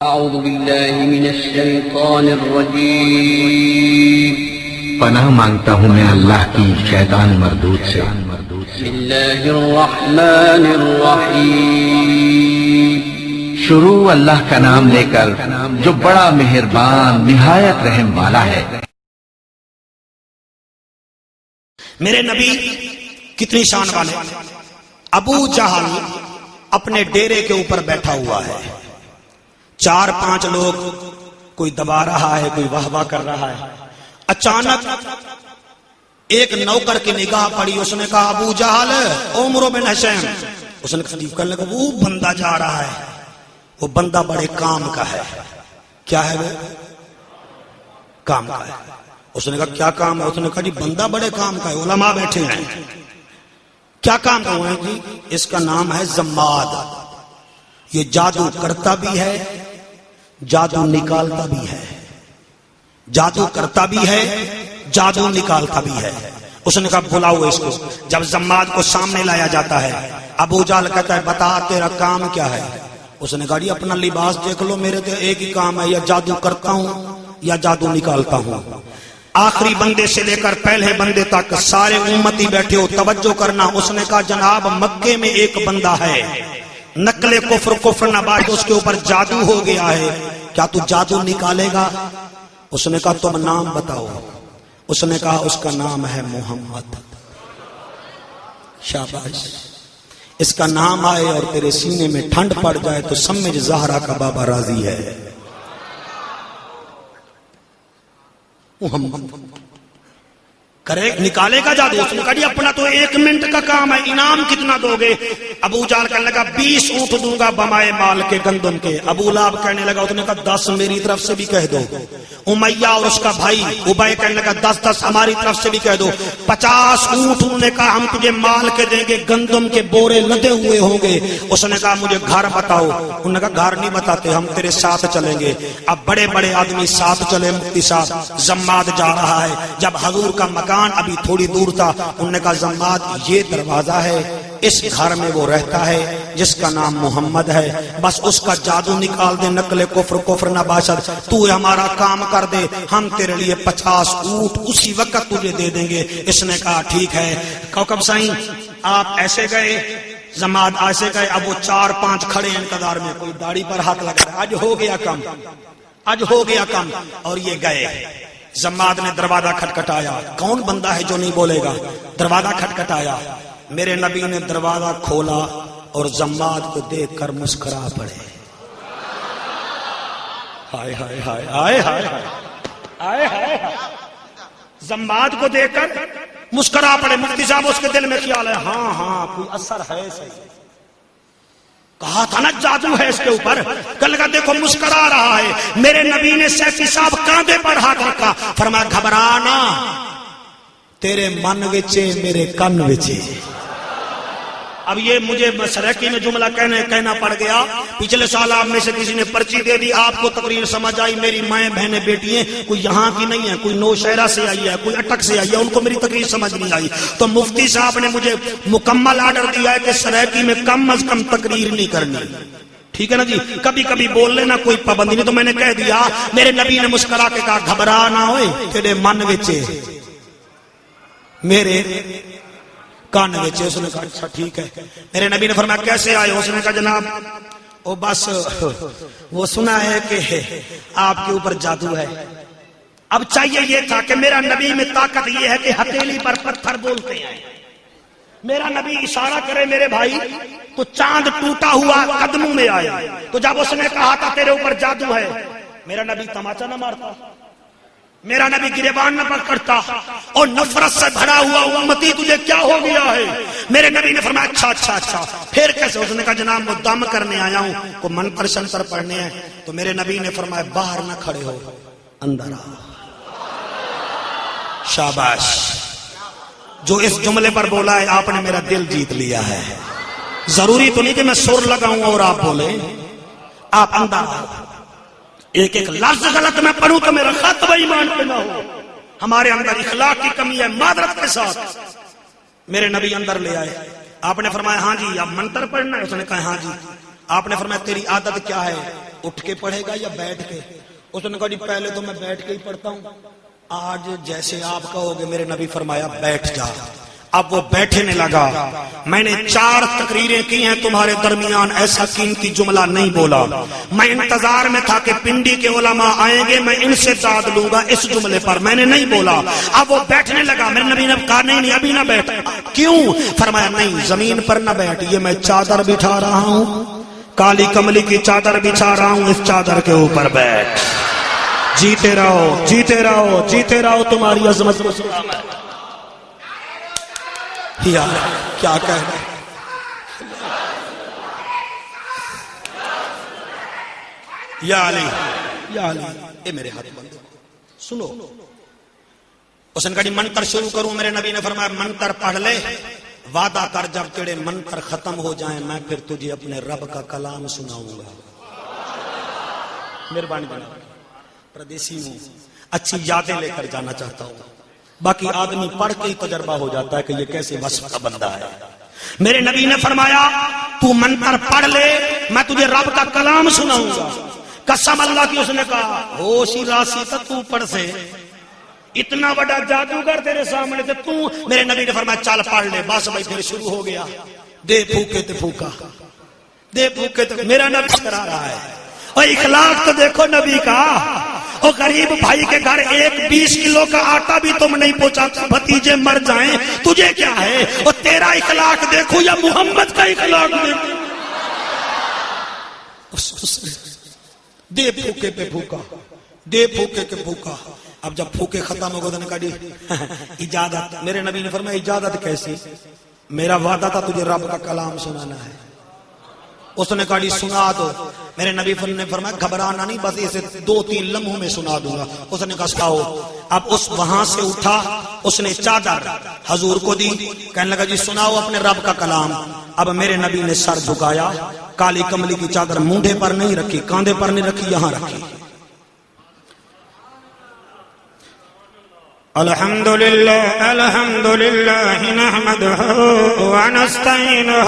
اعوذ باللہ من الشیطان الرجیم پناہ مانگتا ہوں میں اللہ کی شیطان مردود سے۔ بسم اللہ الرحمن الرحیم شروع اللہ کا نام لے کر جو بڑا مہربان نہایت رحم والا ہے۔ میرے نبی کتنی شان والے۔ ابو جہل اپنے ڈیرے کے اوپر بیٹھا ہوا ہے، 4-5 لوگ، کوئی دبا رہا ہے، کوئی واہ واہ کر رہا ہے۔ اچانک ایک نوکر کی نگاہ پڑی، اس نے کہا ابو جہل عمرو بن ہشام۔ اس نے کہنے لگا وہ بندہ جا رہا ہے، وہ بندہ بڑے کام کا ہے۔ کیا ہے وہ؟ کام کا ہے۔ اس نے کہا کیا کام ہے؟ اس نے کہا جی بندہ بڑے کام کا ہے، علماء بیٹھے ہیں۔ کیا کام کا ہے جی؟ اس کا نام ہے زماد۔ یہ جادو کرتا بھی ہے، جادو نکالتا بھی ہے، جادو کرتا بھی ہے، جادو نکالتا بھی ہے۔ اس نے کہا بلاؤ اس کو۔ جب زماد کو سامنے لایا جاتا ہے، ابو جہل کہتا ہے بتا تیرا کام کیا ہے؟ اس نے کہا جی اپنا لباس دیکھ لو، میرے تو ایک ہی کام ہے، یا جادو کرتا ہوں یا جادو نکالتا ہوں۔ آخری بندے سے لے کر پہلے بندے تک سارے امتی بیٹھے ہو، توجہ کرنا۔ اس نے کہا جناب مکے میں ایک بندہ ہے، نقل کفر نبات، اس کے اوپر جادو ہو گیا ہے، کیا تو جادو نکالے گا؟ اس نے کہا تم نام بتاؤ۔ اس نے کہا اس کا نام ہے محمد۔ شاباش، اس کا نام آئے اور تیرے سینے میں ٹھنڈ پڑ جائے تو سمجھ زہرا کا بابا راضی ہے۔ محمد کرے نکالے گا جادو؟ اس نے کہا جی اپنا تو 1 منٹ کا کام ہے، انعام کتنا دو گے؟ ابو جہل کہنے لگا 20 اونٹ دوں گا بمائے مال کے گندم کے۔ ابو لہب کہنے لگا، اس نے کہا 10 میری طرف سے بھی کہہ دو۔ امیہ اور اس کا بھائی ابی کہنے لگا 10 ہماری طرف سے بھی کہہ دو۔ 50 اونٹ انہوں نے کہا ہم تجھے مال کے دیں گے، گندم کے بورے لدے ہوئے ہوں گے۔ اس نے کہا مجھے گھر بتاؤ۔ انہوں نے کہا گھر نہیں بتاتے، ہم تیرے ساتھ چلیں گے۔ اب بڑے بڑے آدمی ساتھ چلے، مفتی صاحب زماد جا رہا ہے۔ جب حضور کا مکان ابھی تھوڑی دور تھا، انہوں نے کہا زماد یہ دروازہ ہے، اس گھر میں وہ رہتا ہے جس کا نام محمد ہے، بس اس کا جادو نکال دے، نقل کفر نباشد، تو ہمارا کام کر دے، ہم تیرے لیے 50 اونٹ اسی وقت تجھے دے دیں گے۔ اس نے کہا ٹھیک ہے۔ کوکب سائیں آپ ایسے گئے، زماد ایسے گئے، اب وہ 4-5 کھڑے انتظار میں، کوئی داڑھی پر ہاتھ لگ رہا ہے، آج ہو گیا کم، آج ہو گیا کم، اور یہ گئے۔ زماد نے دروازہ کھٹکھٹایا، کون بندہ ہے جو نہیں بولے گا؟ دروازہ کھٹکھٹایا، میرے نبی نے دروازہ کھولا اور زماد کو دیکھ کر مسکرا پڑے۔ ہائے ہائے ہائے ہائے ہائے ہائے ہائے، زماد کو دیکھ کر مسکرا پڑے۔ مفتی صاحب اس کے دل میں خیال ہے ہاں ہاں کوئی اثر ہے صحیح، کہا تھا نا جادو ہے اس کے اوپر۔ کل کا دیکھو مسکرا رہا ہے۔ میرے نبی نے سیفی صاحب کاندھے پر ہاتھ رکھا، فرمایا گھبرانا، تیرے من وچے میرے کن وچے۔ اب یہ مجھے سرکی میں جملہ کہنا پڑ گیا۔ پچھلے سال آپ میں سے کسی نے پرچی دے دی، آپ کو تقریر سمجھ آئی، میری مائیں بہنیں بیٹی ہیں، کوئی یہاں کی نہیں ہے، کوئی نوشہرہ سے آئی ہے، کوئی اٹک سے آئی ہے، ان کو میری تقریر سمجھ نہیں آئی، تو مفتی صاحب نے مجھے مکمل آرڈر دیا ہے کہ سرکی میں کم از کم تقریر نہیں کرنی۔ ٹھیک ہے نا جی، کبھی کبھی بول لینا، کوئی پابندی نہیں۔ تو میں نے کہہ دیا، میرے نبی نے مسکرا کے کہا گھبرا نہ ہوئے، تیرے من وچے میرے کان وچے۔ اس نے کہا اچھا ٹھیک ہے۔ میرے نبی نے فرمایا کیسے آئے؟ اس نے کہا جناب وہ بس وہ سنا ہے کہ آپ کے اوپر جادو ہے۔ اب چاہیے یہ تھا کہ میرا نبی میں طاقت یہ ہے کہ ہتھیلی پر پتھر بولتے ہیں، میرا نبی اشارہ کرے میرے بھائی تو چاند ٹوٹا ہوا قدموں میں آئے۔ تو جب اس نے کہا تھا تیرے اوپر جادو ہے، میرا نبی تماچا نہ مارتا، میرا نبی گریبان نہ پکڑتا اور نفرت سے بھرا ہوا امتی تجھے کیا ہو گیا ہے؟ میرے نبی نے فرمایا اچھا اچھا اچھا پھر کیسے؟ اس نے کہا جناب وہ دم کرنے آیا ہوں، کو منتر شنتر پڑھنے ہیں۔ تو میرے نبی نے فرمایا باہر نہ کھڑے ہو، اندر آ۔ شاباش، جو اس جملے پر بولا ہے آپ نے میرا دل جیت لیا ہے۔ ضروری تو نہیں کہ میں سر لگاؤں اور آپ بولیں، آپ اندر آؤ۔ ایک ایک لفظ غلط میں پڑھوں تو میرا خط و ایمان پہ نہ ہو۔ ہمارے اندر اخلاق کی کمی ہے، معذرت کے ساتھ۔ میرے نبی اندر لے آئے، آپ نے فرمایا ہاں جی اب منتر پڑھنا ہے؟ اس نے کہا ہاں جی۔ آپ نے فرمایا تیری عادت کیا ہے؟ اٹھ کے پڑھے گا یا بیٹھ کے؟ اس نے کہا جی پہلے تو میں بیٹھ کے ہی پڑھتا ہوں، آج جیسے آپ کہو گے۔ میرے نبی فرمایا بیٹھ جا۔ اب وہ بیٹھنے لگا۔ میں نے 4 تقریریں کی ہیں تمہارے درمیان ایسا قیمتی جملہ نہیں بولا۔ میں انتظار میں تھا کہ پنڈی کے علماء آئیں گے، میں ان سے داد لوں گا اس جملے پر، میں نے نہیں بولا۔ اب وہ بیٹھنے لگا۔ میرے نبی نے کہا نہیں ابھی نہ بیٹھ۔ کیوں؟ فرمایا نہیں زمین پر نہ بیٹھ، یہ میں چادر بچھا رہا ہوں، کالی کملی کی چادر بچھا رہا ہوں، اس چادر کے اوپر بیٹھ۔ جیتے رہو جیتے رہو جیتے رہو، تمہاری عظمت کو سلام ہے۔ یا کیا کہنا ہے؟ یا علی یا علی، اے میرے ہاتھ بندو سنو۔ اس نے کہا جی منتر شروع کروں؟ میرے نبی نے فرمایا منتر پڑھ لے، وعدہ کر جب تیرے منتر ختم ہو جائیں میں پھر تجھے اپنے رب کا کلام سناؤں گا۔ مہربانی جناب، پردیسی ہوں، اچھی یادیں لے کر جانا چاہتا ہوں، باقی آدمی پڑھ کے ہی تجربہ ہو جاتا ہے کہ یہ کیسے وصف کا بندہ ہے۔ میرے نبی نے فرمایا تو منتر پڑھ لے، میں تجھے رب کا کلام سناؤں گا۔ قسم اللہ کی، اس نے کہا ہوش ہی راسی تھا تو پڑھ سے، اتنا بڑا جادوگر تیرے سامنے تھے تو۔ میرے نبی نے فرمایا چل پڑھ لے۔ بس بھائی پھر شروع ہو گیا، دے پھوکے تے پھوکا، دے پھوکے تے۔ میرا نبی کرا رہا ہے، اور اخلاق تو دیکھو نبی کا۔ وہ غریب بھائی کے گھر 20 کلو کا آٹا بھی تم نہیں پہنچاتا، بھتیجے مر جائیں تجھے کیا ہے؟ اور تیرا اخلاق دیکھو یا محمد کا اخلاق دیکھو۔ دے پھوکے پہ پھوکا، دے پھوکے کے پھوکا۔ اب جب پھوکے ختم ہو گئے تو نے کہا جی اجازت۔ میرے نبی نے فرمایا اجازت کیسی؟ میرا وعدہ تھا تجھے رب کا کلام سنانا ہے۔ اس نے کہا جی سنا دو۔ میرے نبی نے فرمایا گھبرانا نہیں، بس اسے 2-3 لمحوں میں سنا دوں گا۔ اس نے کہا سناؤ۔ اب اس وہاں سے اٹھا، اس نے چادر حضور کو دی، کہنے لگا جی سناؤ اپنے رب کا کلام۔ اب میرے نبی نے سر جھکایا، کالی کملی کی چادر مونڈھے پر نہیں رکھی، کاندھے پر نہیں رکھی، یہاں رکھی۔ الحمدللہ الحمدللہ نحمدہ ونستعینہ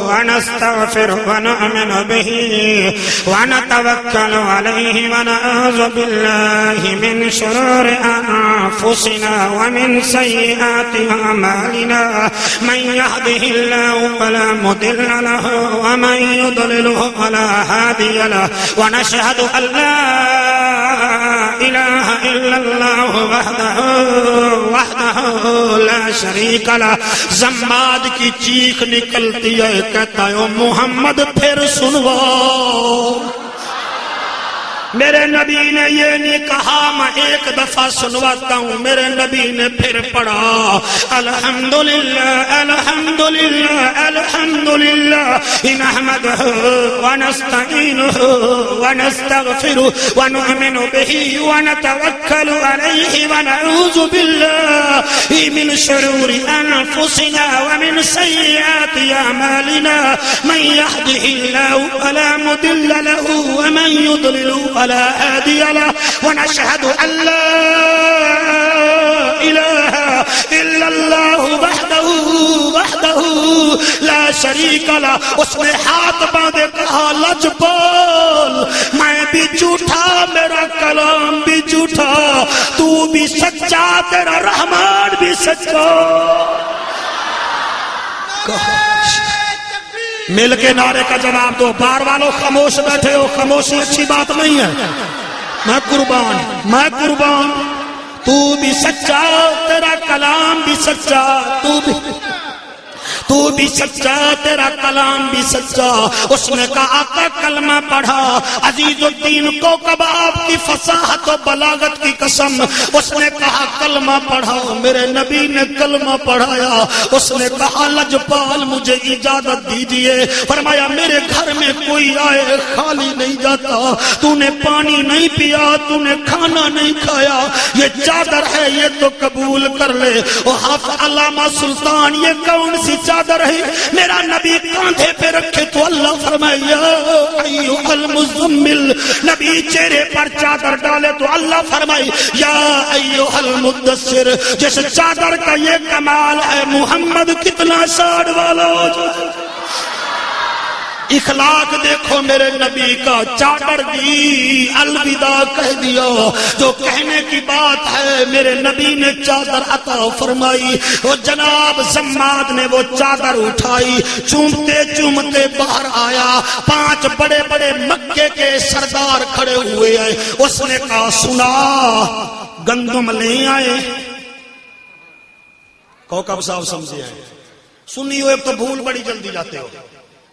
ونستغفرہ ونؤمن بہ ونتوکل علیہ ونعوذ باللہ من شرور انفسنا ومن سیئات اعمالنا من یہدہ اللہ فلا مضل لہ ومن یضللہ فلا ہادی لہ ونشہد ان لا الہ الا اللہ وحدہ لا شریک لہ۔ زماد کی چیخ نکلتی ہے، کہتا ہے محمد پھر سنو۔ میرے نبی نے یہ نہیں کہا میں ایک دفعہ سنواتا ہوں، میرے نبی نے پھر پڑھا الحمدللہ الحمدللہ الحمدللہ نحمدہ ونستعینہ ونستغفرہ ونؤمن بہ ونتوکل علیہ ونعوذ باللہ من شرور انفسنا ومن سیئات اعمالنا من یہدہ اللہ فلا مضل لہ ومن یضلل فلا هادي له ونشهد أن لا إله إلا الله وحده لا شريك له۔ اس نے ہاتھ باندھے کہا لجپال میں بھی جھوٹا، میرا کلام بھی جھوٹا، تو بھی سچا، تیرا رحمان بھی سچا۔ مل کے نعرے کا جواب دو۔ بار والوں خاموش بیٹھے ہو، خاموشی اچھی بات نہیں ہے۔ میں قربان، تو بھی سچا، تیرا کلام بھی سچا، تو بھی سچا، تیرا کلام بھی سچا۔ اس نے کہا آقا کلمہ پڑھا، عزیز الدین کو کباب کی فصاحت و بلاغت کی قسم، اس نے کہا کلمہ پڑھاؤ۔ میرے نبی نے کلمہ پڑھایا۔ اس نے کہا لجپال مجھے اجازت دیجئے۔ فرمایا میرے گھر میں کوئی آئے خالی نہیں جاتا، تو نے پانی نہیں پیا، تو نے کھانا نہیں کھایا، یہ چادر ہے یہ تو قبول کر لے۔ اور حافظ علامہ سلطان یہ کون سی چادر ہے؟ میرا نبی کاندھے پہ رکھے تو اللہ فرمایا ایھا المزمل، نبی چہرے پر چادر ڈالے تو اللہ فرمائے یا ایھا المدثر۔ جس چادر کا یہ کمال ہے، محمد کتنا شان والا ہو جائے۔ اخلاق دیکھو میرے نبی کا، چادر دی الوداع کہہ دیا، جو کہنے کی بات ہے میرے نبی نے چادر عطا فرمائی، وہ جناب زماد نے وہ چادر اٹھائی، چومتے چومتے باہر آیا، 5 بڑے بڑے مکے کے سردار کھڑے ہوئے ہیں، اس نے کہا سنا گندم لے آئے، کوکب صاحب سمجھے ہیں، سنی ہوئے تو بھول بڑی جلدی جاتے ہو،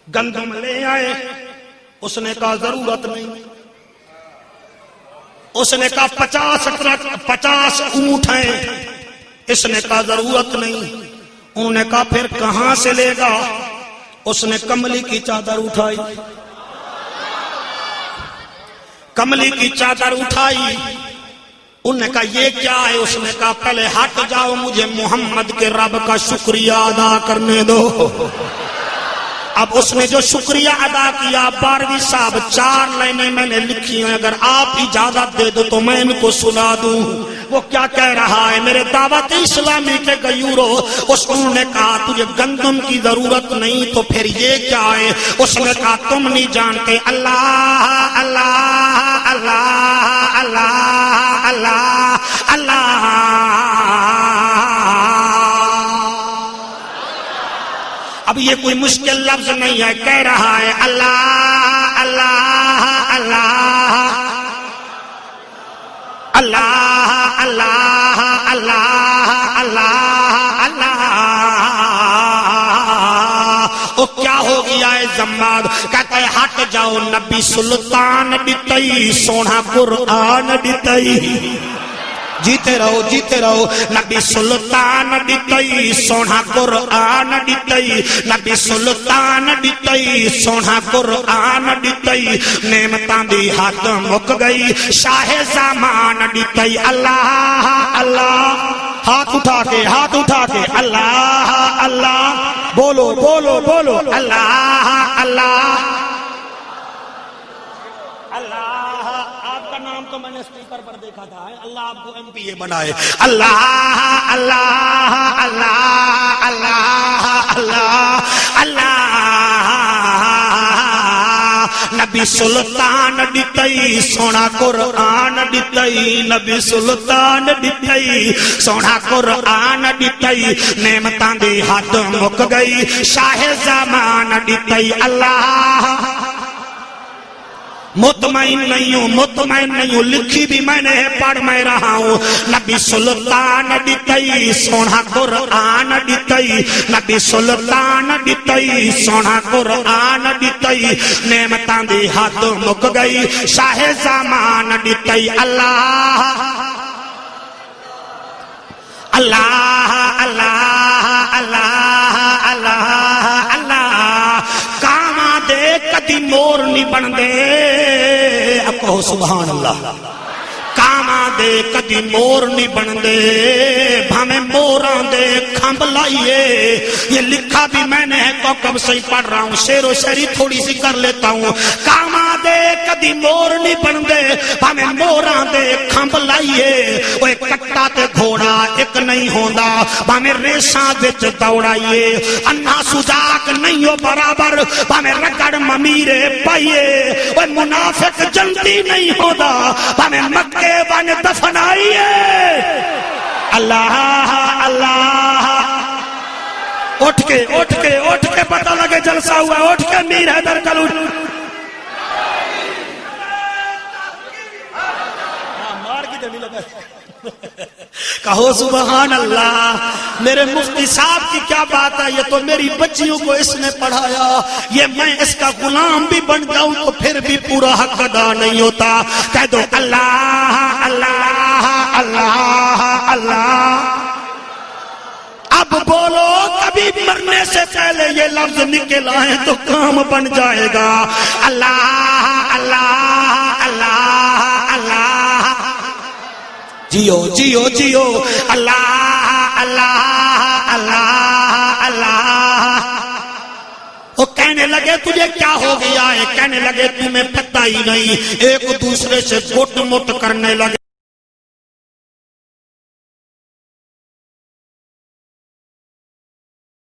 گندم لے آئے، اس نے کہا ضرورت نہیں، اس نے کہا 50 اونٹ ہیں، اس نے کہا ضرورت نہیں، انہوں نے کہا پھر کہاں سے لے گا، اس نے کملی کی چادر اٹھائی، کملی کی چادر اٹھائی، انہوں نے کہا یہ کیا ہے، اس نے کہا پہلے ہٹ جاؤ مجھے محمد کے رب کا شکریہ ادا کرنے دو۔ اب اس نے جو شکریہ ادا کیا، 12ویں صاحب 4 لائنیں میں نے لکھی ہیں، اگر آپ اجازت دے دو تو میں ان کو سنا دوں۔ وہ کیا کہہ رہا ہے، میرے دعوت اسلامی کے غیورو، انہوں نے کہا تجھے گندم کی ضرورت نہیں تو پھر یہ کیا ہے، اس نے کہا تم نہیں جانتے اللہ اللہ اللہ اللہ اللہ اللہ۔ اب یہ کوئی مشکل لفظ نہیں ہے، کہہ رہا ہے اللہ اللہ اللہ اللہ اللہ اللہ اللہ اللہ۔ وہ کیا ہو گیا ہے زماد، کہتا ہے ہٹ جاؤ نبی سلطان ڈٹئی سونا قرآن ڈٹئی، جیتے رہو نبی سلطان ڈٹئی سونا قرآن ڈٹئی، نبی سلطان ڈٹئی سونا قرآن ڈٹئی، نعمتاں دی ہاتھ مک گئی شاہ زمان ڈٹئی، اللہ اللہ، ہاتھ اٹھا کے اللہ اللہ، بولو بولو بولو اللہ اللہ اللہ۔ آپ کا نام تو میں نے اسپیکر پر دیکھا تھا، اللہ آپ کو ایم پی اے بنائے، اللہ اللہ اللہ اللہ اللہ اللہ۔ نبی سلطان ڈٹئی سونا قرآن ڈٹئی، نبی سلطان ڈٹئی سونا قرآن ڈٹئی، نعمتاں دی حد مک گئی شاہ زمان ڈٹئی، اللہ۔ مطمئن نہیں ہوں، لکھی بھی میں نے پڑھ میں رہا ہوں، نبی سلطان ڈٹئی سونا قرآن ڈٹئی، نبی سلطان ڈٹئی سونا قرآن ڈٹئی، نعمتاں دی حد مک گئی شاہ زمان ڈٹئی، اللہ اللہ اللہ اللہ اللہ اللہ۔ کاواں دے کدی مور نہیں بن دے، اب کہو سبحان اللہ، کاواں دے کدی مور نہیں بن دے، بھامیں موراں دے کھمب لائیے، یہ لکھا بھی میں نے ہے کوکب سے ہی پڑھ رہا ہوں، شعر و شاعری تھوڑی سی کر لیتا ہوں، کاواں دے کدی مور نہیں بن دے، بھامیں موراں دے کھمب لائیے، وہ ایک کٹا تے گھوڑا ایک نہیں ہوندا، بھامیں ریشاں وچ دوڑائیے، انہا سجاک نہیں ہو برابر، بھامیں رگڑ ممیرے پائیے، وہ منافق جنتی نہیں ہوندا، بھامیں مکے بن دفنائیے، اللہ اللہ۔ اٹھ کے پتہ لگے جلسہ ہوا، اٹھ کے میر حیدر کل مار کی دے لگا، کہو سبحان اللہ۔ میرے مفتی صاحب کی کیا بات ہے، یہ تو میری بچیوں کو اس نے پڑھایا، یہ میں اس کا غلام بھی بن جاؤں تو پھر بھی پورا حق ادا نہیں ہوتا، کہہ دو اللہ اللہ اللہ اللہ۔ اب بولو کبھی مرنے سے پہلے یہ لفظ نکل آئے تو کام بن جائے گا، اللہ اللہ اللہ اللہ۔ جیو جیو جیو اللہ اللہ اللہ اللہ۔ وہ کہنے لگے تجھے کیا ہو گیا ہے، کہنے لگے تمہیں پتہ ہی نہیں، ایک دوسرے سے گٹ مٹ کرنے لگے۔